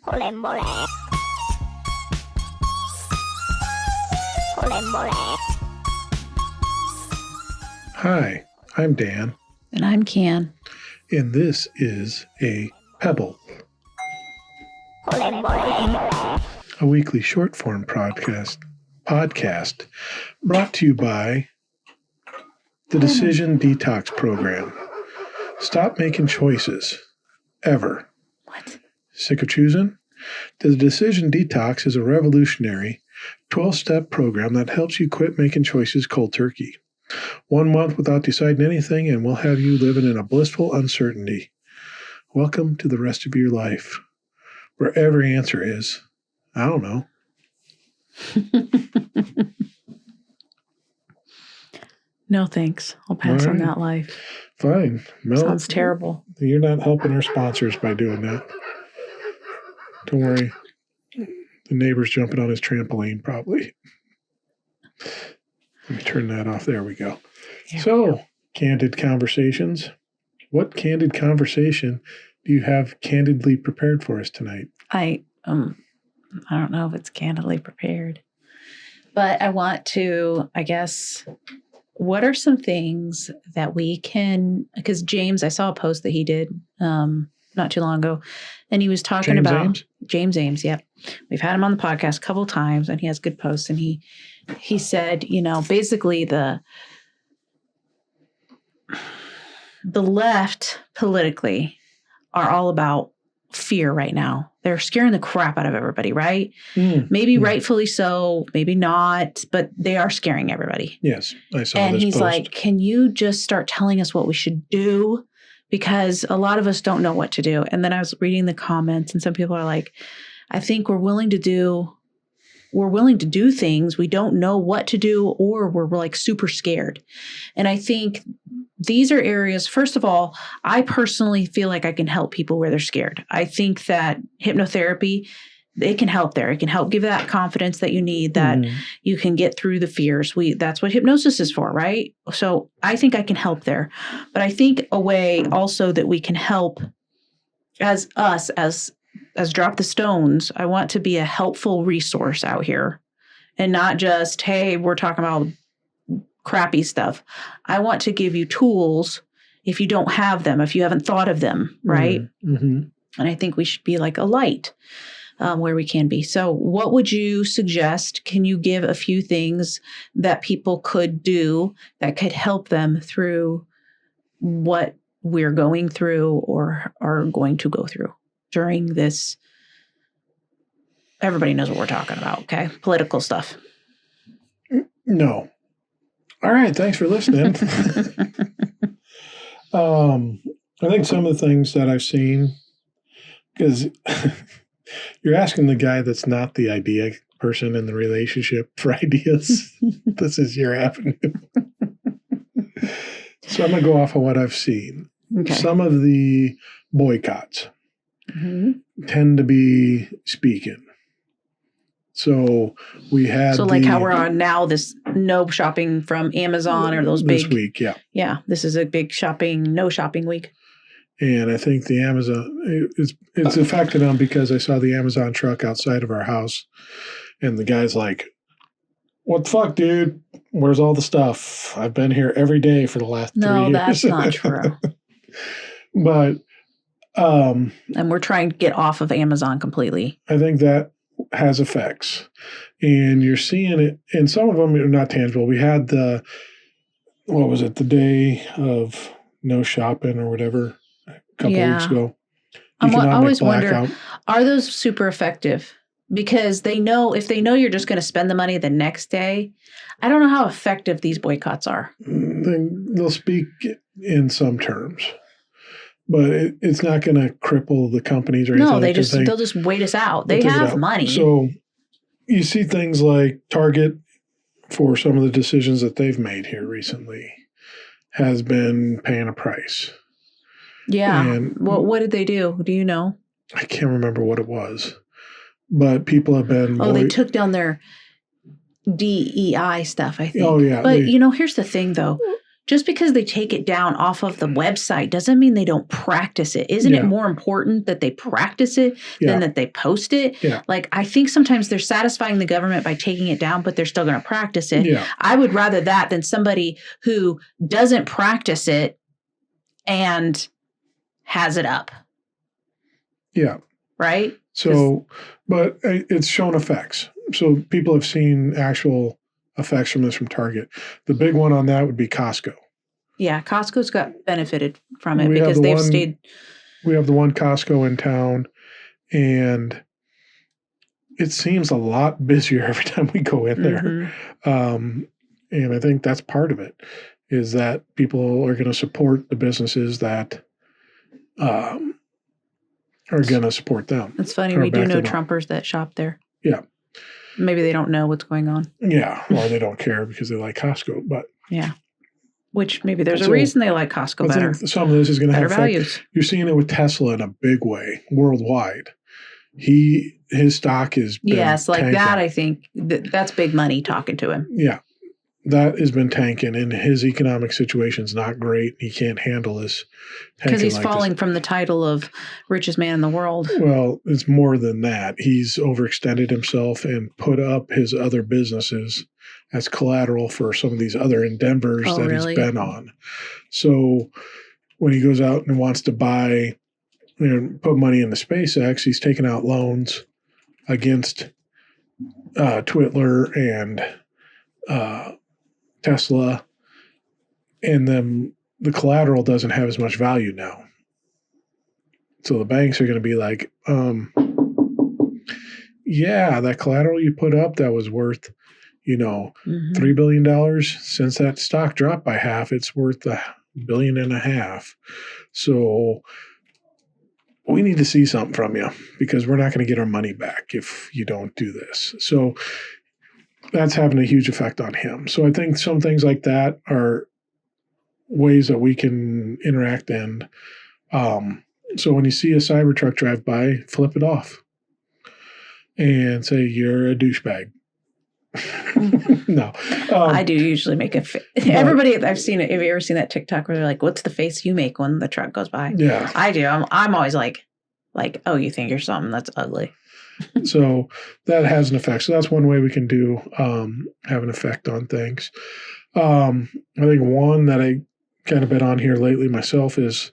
Hi, I'm Dan. And I'm Can. And this is a Pebble, a weekly short-form podcast brought to you by the Decision Detox Program. Stop making choices. Ever. What? Sick of choosing? The Decision Detox is a revolutionary 12-step program that helps you quit making choices cold turkey. 1 month without deciding anything, and we'll have you living in a blissful uncertainty. Welcome to the rest of your life, where every answer is, I don't know. No, thanks. I'll pass on that life. Fine. Mel, sounds terrible. You're not helping our sponsors by doing that. Don't worry. The neighbor's jumping on his trampoline, probably. Let me turn that off. There we go. Candid conversations. What candid conversation do you have candidly prepared for us tonight? I don't know if it's candidly prepared, but I want to, what are some things that we can, because James, I saw a post that he did not too long ago, and he was talking about James Ames. Yep. We've had him on the podcast a couple of times, and he has good posts, and he said, basically the left politically are all about fear right now. They're scaring the crap out of everybody, right? Maybe rightfully so, maybe not, but they are scaring everybody. Yes, I saw and this he's post. Like, can you just start telling us what we should do? Because a lot of us don't know what to do. And then I was reading the comments, and some people are like, I think we're willing to do things. We don't know what to do, or we're like super scared. And I think these are areas, first of all, I personally feel like I can help people where they're scared. I think that hypnotherapy, it can help there. It can help give that confidence that you need, that you can get through the fears. That's what hypnosis is for, right? So I think I can help there. But I think a way also that we can help as Drop the Stones, I want to be a helpful resource out here, and not just, hey, we're talking about crappy stuff. I want to give you tools if you don't have them, if you haven't thought of them, right? Mm-hmm. And I think we should be like a light where we can be. So what would you suggest? Can you give a few things that people could do that could help them through what we're going through or are going to go through during this? Everybody knows what we're talking about, okay? Political stuff. No. All right. Thanks for listening. I think some of the things that I've seen, because you're asking the guy that's not the idea person in the relationship for ideas. This is your avenue. So I'm going to go off of what I've seen. Okay. Some of the boycotts tend to be speaking. So we had like how we're on now, this no shopping from Amazon or those big. This week, yeah. Yeah, this is a big no shopping week. And I think the Amazon, it's affected them because I saw the Amazon truck outside of our house, and the guy's like, what the fuck, dude? Where's all the stuff? I've been here every day for the last 3 years. No, that's not true. But. And we're trying to get off of Amazon completely. I think that has effects. And you're seeing it, and some of them are not tangible. We had the day of no shopping or whatever a couple weeks ago. I always wonder, are those super effective? Because if they know you're just going to spend the money the next day, I don't know how effective these boycotts are. They'll speak in some terms. But it's not going to cripple the companies or anything. No, they'll just wait us out. They have money. So you see things like Target, for some of the decisions that they've made here recently, has been paying a price. Yeah. And what did they do? Do you know? I can't remember what it was. But people have been... they took down their DEI stuff, I think. Oh, yeah. But, here's the thing, though. just because they take it down off of the website doesn't mean they don't practice it. Isn't it more important that they practice it than that they post it? Yeah. Like, I think sometimes they're satisfying the government by taking it down, but they're still going to practice it. Yeah. I would rather that than somebody who doesn't practice it and has it up. Yeah. Right? So, but it's shown effects. So people have seen actual effects from this from Target. The big one on that would be Costco. Yeah, Costco's got benefited from it because they've stayed. We have the one Costco in town, and it seems a lot busier every time we go in there. And I think that's part of it, is that people are going to support the businesses that are going to support them. It's funny. We do know Trumpers that shop there. Yeah. Maybe they don't know what's going on. Yeah. Or they don't care because they like Costco. But yeah. Which maybe there's a reason they like Costco better. I think some of this is going to have values. You're seeing it with Tesla in a big way worldwide. His stock is like tanking. That. I think that's big money talking to him. Yeah. That has been tanking, and his economic situation's not great. He can't handle this. Because he's falling from the title of richest man in the world. Well, it's more than that. He's overextended himself and put up his other businesses as collateral for some of these other endeavors he's been on. So when he goes out and wants to buy, put money into SpaceX, he's taking out loans against Twitler and Tesla, and then the collateral doesn't have as much value now. So the banks are going to be like, yeah, that collateral you put up that was worth, $3 billion. Since that stock dropped by half, it's worth $1.5 billion. So we need to see something from you, because we're not going to get our money back if you don't do this. So that's having a huge effect on him. So I think some things like that are ways that we can interact. And so when you see a Cybertruck drive by, flip it off and say, you're a douchebag. No. I do usually make a everybody, I've seen it. Have you ever seen that TikTok where they're like, what's the face you make when the truck goes by? Yeah. I do. I'm always like, oh, you think you're something that's ugly. So that has an effect. So that's one way we can do have an effect on things. I think one that I kind of been on here lately myself is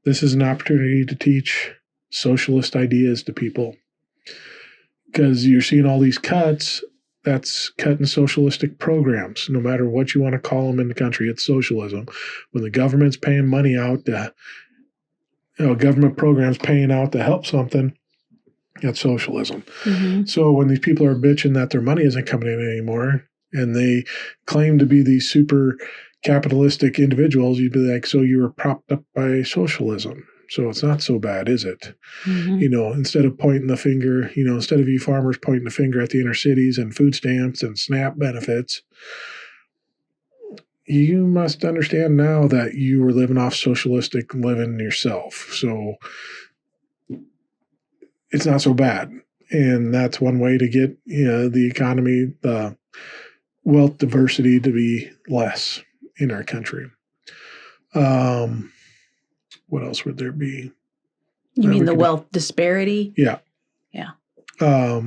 this is an opportunity to teach socialist ideas to people, because you're seeing all these cuts. That's cutting socialistic programs. No matter what you want to call them in the country, it's socialism. When the government's paying money out to, government programs paying out to help something, that's socialism. So when these people are bitching that their money isn't coming in anymore, and they claim to be these super capitalistic individuals, you'd be like, so you were propped up by socialism. So it's not so bad, is it? Instead of pointing the finger, instead of you farmers pointing the finger at the inner cities and food stamps and SNAP benefits, you must understand now that you were living off socialistic living yourself. So it's not so bad. And that's one way to get, the economy, the wealth diversity to be less in our country. What else would there be? You mean the wealth disparity? Yeah. Yeah. I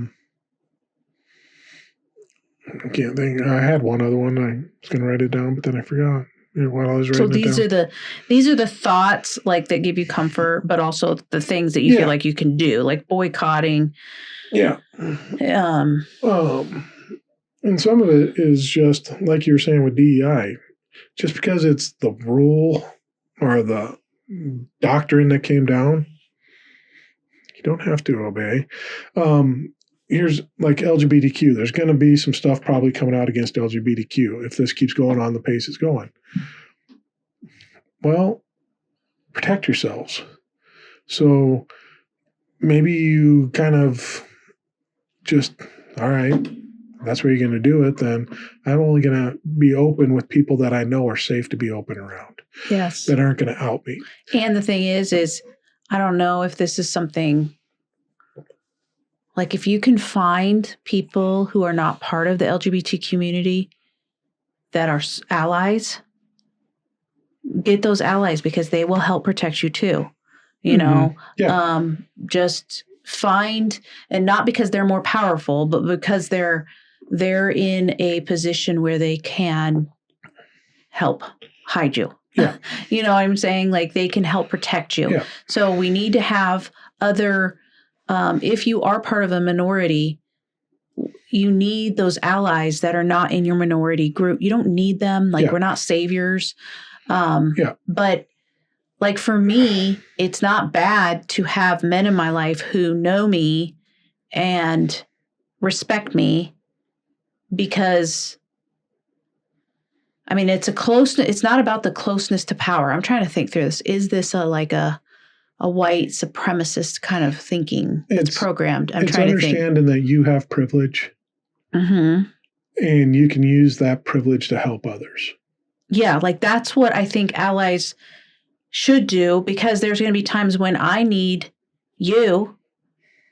can't think. I had one other one. I was going to write it down, but then I forgot while I was writing it down. So these are the thoughts like that give you comfort, but also the things that you feel like you can do, like boycotting. Yeah. And some of it is just like you were saying with DEI, just because it's the rule or the doctrine that came down, you don't have to obey. Here's like LGBTQ. There's going to be some stuff probably coming out against LGBTQ if this keeps going on the pace it's going. Well, protect yourselves. So maybe you kind of just, all right, that's where you're going to do it, then I'm only going to be open with people that I know are safe to be open around. Yes. That aren't going to out me. And the thing is I don't know if this is something, like if you can find people who are not part of the LGBT community that are allies, get those allies because they will help protect you too. You Mhm. know, Yeah. just find, and not because they're more powerful, but because they're in a position where they can help hide you. Yeah. You know what I'm saying? Like they can help protect you. Yeah. So we need to have other, if you are part of a minority, you need those allies that are not in your minority group. You don't need them. Like Yeah. we're not saviors. Yeah. But like for me, it's not bad to have men in my life who know me and respect me, because I mean, it's not about the closeness to power. I'm trying to think through this. Is this a white supremacist kind of thinking that's programmed? I'm trying to think. It's understanding that you have privilege, Mm-hmm. and you can use that privilege to help others. Yeah, like that's what I think allies should do, because there's going to be times when I need you.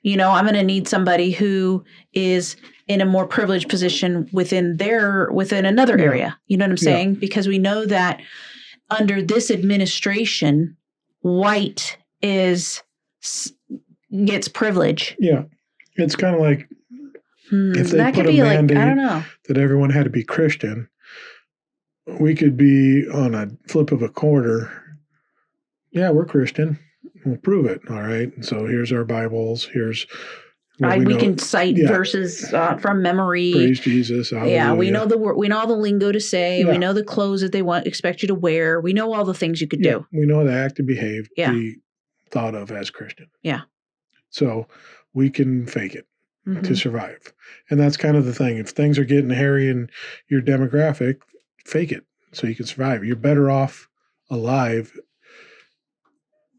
You know, I'm going to need somebody who is in a more privileged position within another area. You know what I'm saying? Because we know that under this administration, white gets privilege. Yeah. It's kind of like if they that put could a be like, mandate I don't know. that everyone had to be Christian, we could be on a flip of a quarter. Yeah, we're Christian. We'll prove it. All right. So here's our Bibles. Here's what we can cite verses from memory. Praise Jesus. Hallelujah. Yeah, we know the word. We know all the lingo to say. Yeah. We know the clothes that they expect you to wear. We know all the things you could do. We know the act and behave. Be thought of as Christian. Yeah. So we can fake it to survive. And that's kind of the thing. If things are getting hairy in your demographic, fake it so you can survive. You're better off alive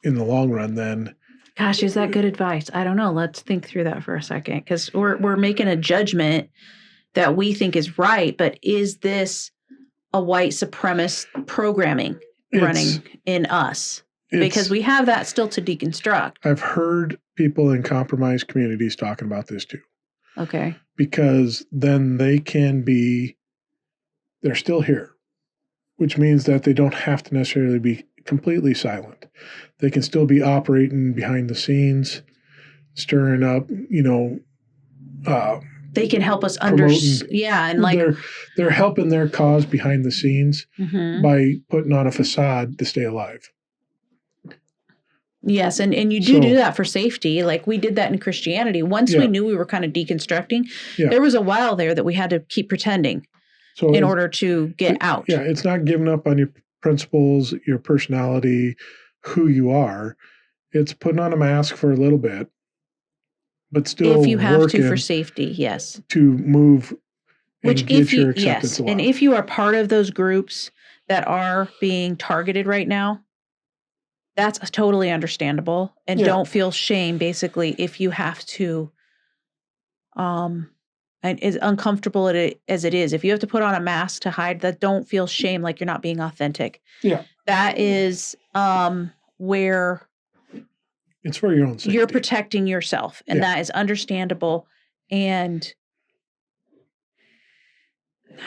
in the long run than. Gosh, is that good advice? I don't know. Let's think through that for a second, because we're making a judgment that we think is right, but is this a white supremacist programming running in us? Because we have that still to deconstruct. I've heard people in compromised communities talking about this too. Okay. Because then they're still here, which means that they don't have to necessarily be completely silent. They can still be operating behind the scenes, stirring up, they can help us understand. Yeah. And like they're helping their cause behind the scenes by putting on a facade to stay alive. Yes, and you do that for safety. Like we did that in Christianity. Once we knew we were kind of deconstructing, there was a while there that we had to keep pretending in order to get out. Yeah, it's not giving up on your principles, your personality, who you are. It's putting on a mask for a little bit, but still if you have to for safety, yes. To move and get your acceptance alive. And if you are part of those groups that are being targeted right now, that's totally understandable, and don't feel shame. Basically, if you have to, and as uncomfortable as it is, if you have to put on a mask to hide that, don't feel shame like you're not being authentic. Yeah, that is where it's for your own safety. You're protecting yourself, and that is understandable. And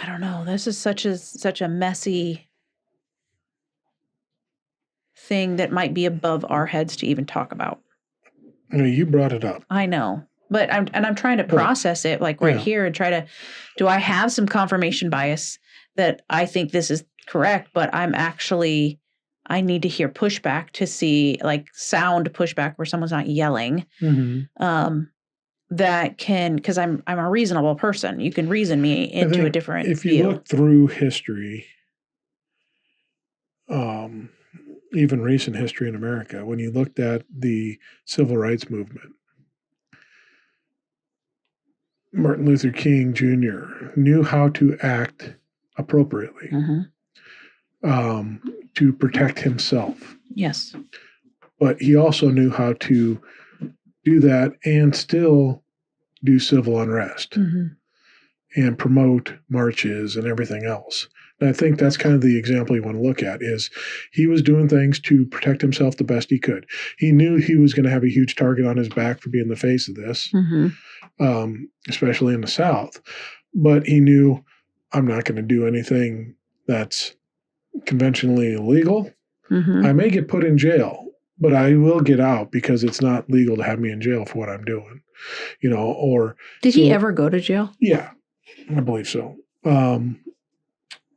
I don't know. This is such a messy thing that might be above our heads to even talk about. You brought it up. I know, but I'm trying to process it like right here and do I have some confirmation bias that I think this is correct, but I need to hear pushback to see like sound pushback where someone's not yelling. That can, because I'm a reasonable person. You can reason me into a different if you look through history, even recent history in America, when you looked at the civil rights movement, Martin Luther King Jr. knew how to act appropriately to protect himself. Yes. But he also knew how to do that and still do civil unrest and promote marches and everything else. And I think that's kind of the example you want to look at is he was doing things to protect himself the best he could. He knew he was going to have a huge target on his back for being the face of this, especially in the South. But he knew, I'm not going to do anything that's conventionally illegal, Mm-hmm. I may get put in jail, but I will get out because it's not legal to have me in jail for what I'm doing, or. Did he ever go to jail? Yeah, I believe so.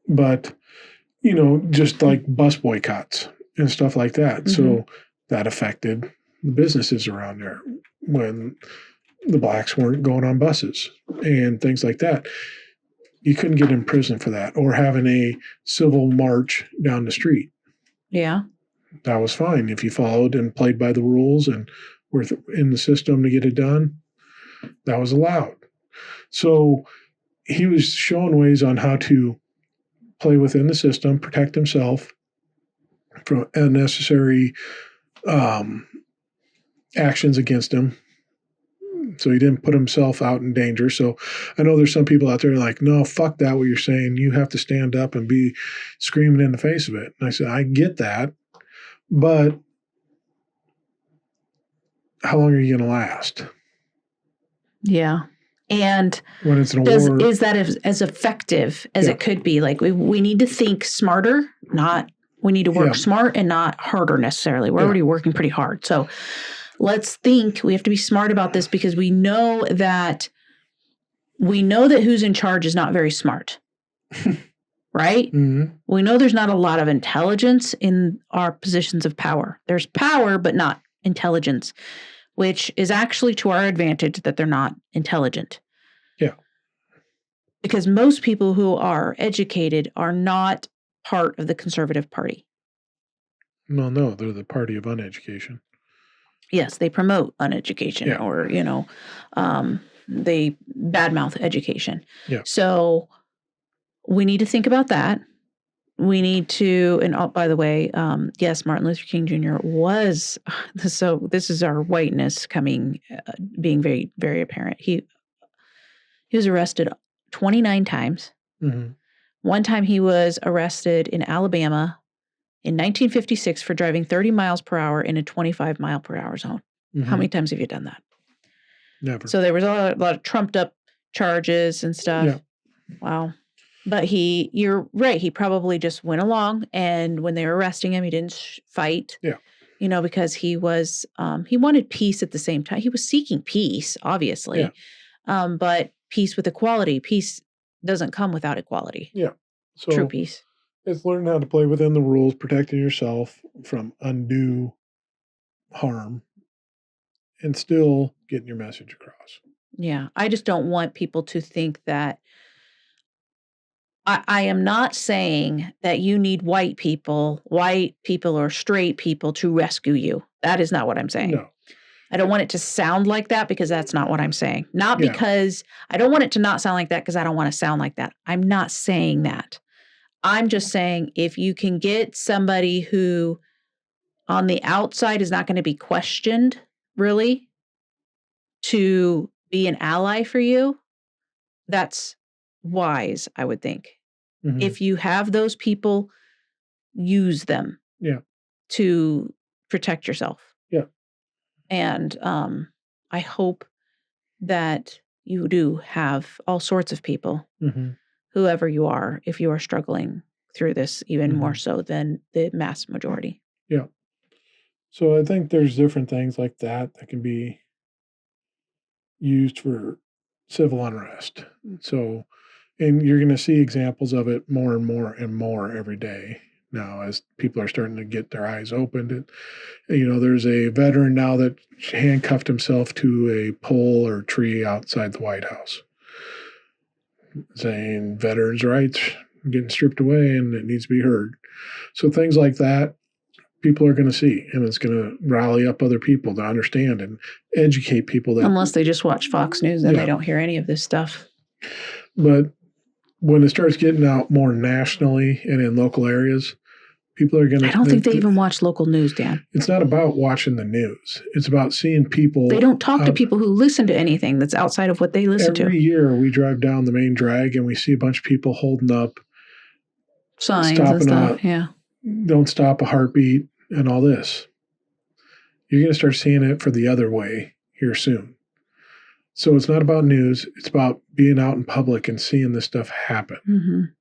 But, just like bus boycotts and stuff like that. Mm-hmm. So that affected the businesses around there when the blacks weren't going on buses and things like that. You couldn't get in prison for that, or having a civil march down the street. Yeah. That was fine if you followed and played by the rules and were in the system to get it done. That was allowed. So he was showing ways on how to play within the system, protect himself from unnecessary actions against him. So he didn't put himself out in danger. So I know there's some people out there like, no, fuck that, what you're saying. You have to stand up and be screaming in the face of it. And I said, I get that, but how long are you going to last? Yeah. And when it's an war, is that as effective as it could be? Like we need to think smarter, we need to work smart and not harder necessarily. We're already working pretty hard. So let's think, we have to be smart about this because we know that who's in charge is not very smart. Right? Mm-hmm. We know there's not a lot of intelligence in our positions of power. There's power, but not intelligence, which is actually to our advantage that they're not intelligent. Yeah. Because most people who are educated are not part of the conservative party. Well, no, they're the party of uneducation. Yes, they promote uneducation or, they badmouth education. Yeah. So we need to think about that. We need to, and by the way, yes, Martin Luther King Jr. was, so this is our whiteness being very, very apparent. He was arrested 29 times. Mm-hmm. One time he was arrested in Alabama in 1956 for driving 30 miles per hour in a 25 mile per hour zone. Mm-hmm. How many times have you done that? Never. So there was a lot of trumped up charges and stuff. Yeah. Wow. But you're right. He probably just went along, and when they were arresting him, he didn't fight. Yeah. Because he was, he wanted peace at the same time. He was seeking peace, obviously. Yeah. But peace with equality. Peace doesn't come without equality. Yeah. So true peace. It's learning how to play within the rules, protecting yourself from undue harm, and still getting your message across. Yeah. I just don't want people to think that I am not saying that you need white people or straight people to rescue you. That is not what I'm saying. No. I don't want it to sound like that because that's not what I'm saying. Not because I don't want it to not sound like that because I don't want to sound like that. I'm not saying that. I'm just saying if you can get somebody who on the outside is not going to be questioned really to be an ally for you, that's wise, I would think. Mm-hmm. If you have those people, use them to protect yourself. Yeah. And I hope that you do have all sorts of people, whoever you are, if you are struggling through this, even more so than the mass majority. Yeah. So I think there's different things like that can be used for civil unrest. So, and you're going to see examples of it more and more and more every day now as people are starting to get their eyes opened. And, there's a veteran now that handcuffed himself to a pole or tree outside the White House saying veterans' rights are getting stripped away and it needs to be heard. So things like that, people are going to see, and it's going to rally up other people to understand and educate people. That unless they just watch Fox News, then they don't hear any of this stuff. But when it starts getting out more nationally and in local areas, people are going to... I don't think they even watch local news, Dan. It's not about watching the news. It's about seeing people... They don't talk to people who listen to anything that's outside of what they listen to. Every year we drive down the main drag and we see a bunch of people holding up signs and stuff. Don't stop a heartbeat and all this. You're going to start seeing it for the other way here soon. So it's not about news. It's about being out in public and seeing this stuff happen.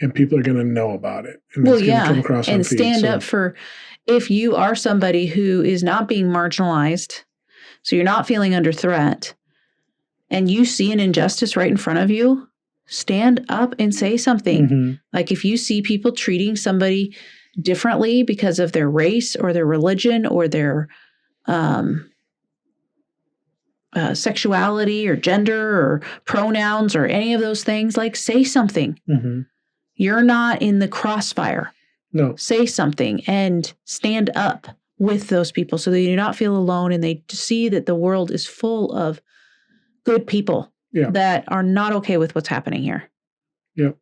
and people are going to know about it. And Well, it's going to yeah. come across on And feed. stand So, up for if you are somebody who is not being marginalized, so you're not feeling under threat, and you see an injustice right in front of you, stand up and say something. mhm, Like if you see people treating somebody differently because of their race or their religion or their sexuality or gender or pronouns or any of those things, like say something. mhm. You're not in the crossfire. No. Say something and stand up with those people so they do not feel alone and they see that the world is full of good people Yeah. that are not okay with what's happening here. Yep.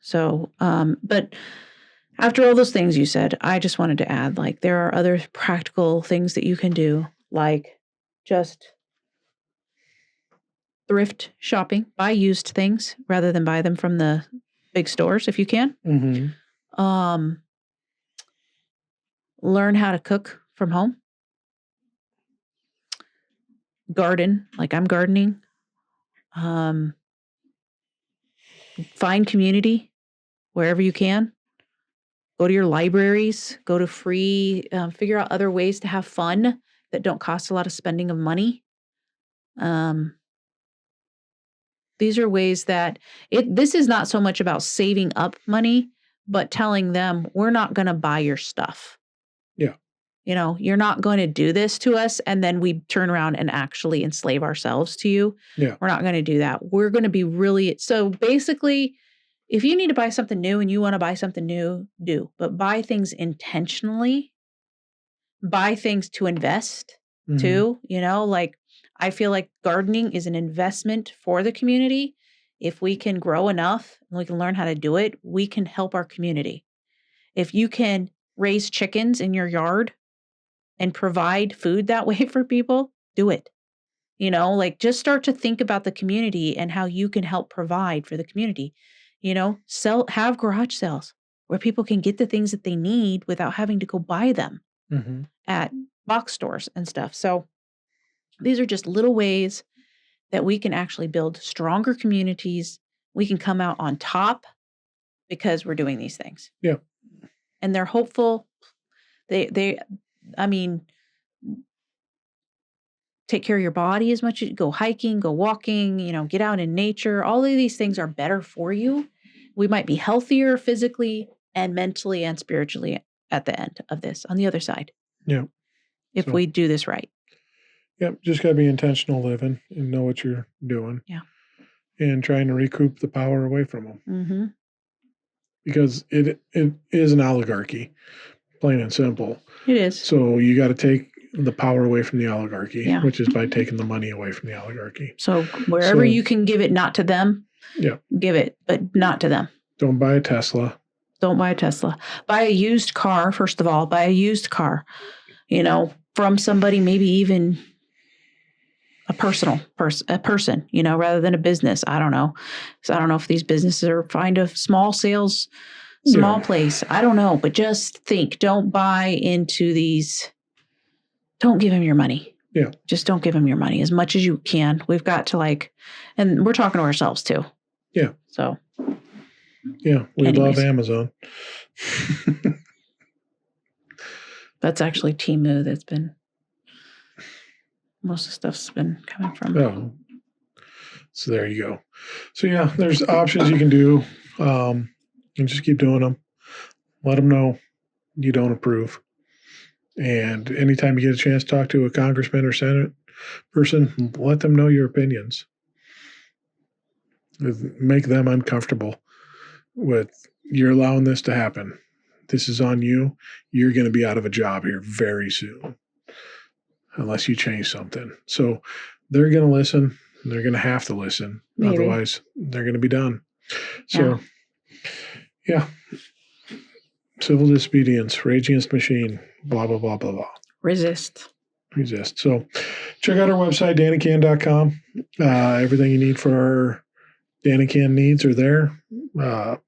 So, but after all those things you said, I just wanted to add, like, there are other practical things that you can do, like just thrift shopping, buy used things rather than buy them from the big stores if you can. Mhm. Learn how to cook from home. Garden, like I'm gardening. Find community wherever you can. Go to your libraries, go to free, figure out other ways to have fun that don't cost a lot of spending of money. These are ways that this is not so much about saving up money, but telling them we're not going to buy your stuff. Yeah. You know, you're not going to do this to us and then we turn around and actually enslave ourselves to you. Yeah. We're not going to do that. We're going to be really, so basically, if you need to buy something new and you want to buy something new, do, but buy things intentionally, buy things to invest Mhm. too, you know, like I feel like gardening is an investment for the community. If we can grow enough and we can learn how to do it, we can help our community. If you can raise chickens in your yard and provide food that way for people, do it. You know, like just start to think about the community and how you can help provide for the community. You know, have garage sales where people can get the things that they need without having to go buy them Mhm. at box stores and stuff. So these are just little ways that we can actually build stronger communities. We can come out on top because we're doing these things. Yeah. And they're hopeful. I mean, take care of your body as much as go hiking, go walking, you know, get out in nature. All of these things are better for you. We might be healthier physically and mentally and spiritually at the end of this on the other side. Yeah. If So- we do this right. Yep. Just got to be intentional living and know what you're doing. Yeah. And trying to recoup the power away from them. Mm-hmm. Because it is an oligarchy, plain and simple. It is. So you got to take the power away from the oligarchy, Yeah. which is by taking the money away from the oligarchy. So wherever you can give it not to them, Yeah. give it, but not to them. Don't buy a Tesla. Don't buy a Tesla. Buy a used car, first of all. Buy a used car, you know, from somebody, maybe even a person, you know, rather than a business. I don't know. So I don't know if these businesses are find a small place. I don't know, but just think, don't buy into these. Don't give him your money. Yeah. Just don't give him your money as much as you can. We've got to and we're talking to ourselves too. Yeah. So. Yeah. We Anyways. love Amazon. That's actually Temu that's been, most of the stuff's been coming from. Oh. So there you go. So yeah, there's options you can do. And just keep doing them. Let them know you don't approve. And anytime you get a chance to talk to a congressman or senate person, let them know your opinions. Make them uncomfortable with you're allowing this to happen. This is on you. You're going to be out of a job here very soon unless you change something. So they're going to listen. They're going to have to listen. Maybe. Otherwise, they're going to be done. So, yeah. Civil disobedience, rage against the machine, blah, blah, blah, blah, blah. Resist. So check out our website, dannycan.com. Everything you need for our Danny Can needs are there.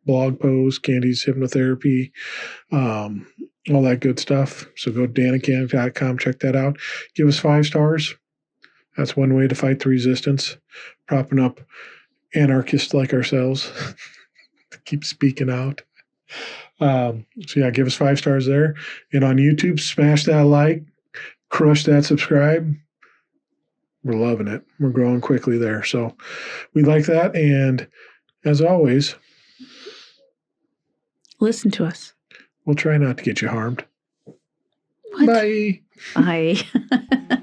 Blog posts, Candy's hypnotherapy, all that good stuff. So go to dannycan.com, check that out. Give us 5 stars. That's one way to fight the resistance, propping up anarchists like ourselves. keep speaking out. So yeah, give us 5 stars there. And on YouTube, smash that like, crush that subscribe. We're loving it. We're growing quickly there. So we like that. And as always, listen to us. we'll try not to get you harmed. What? Bye. Bye.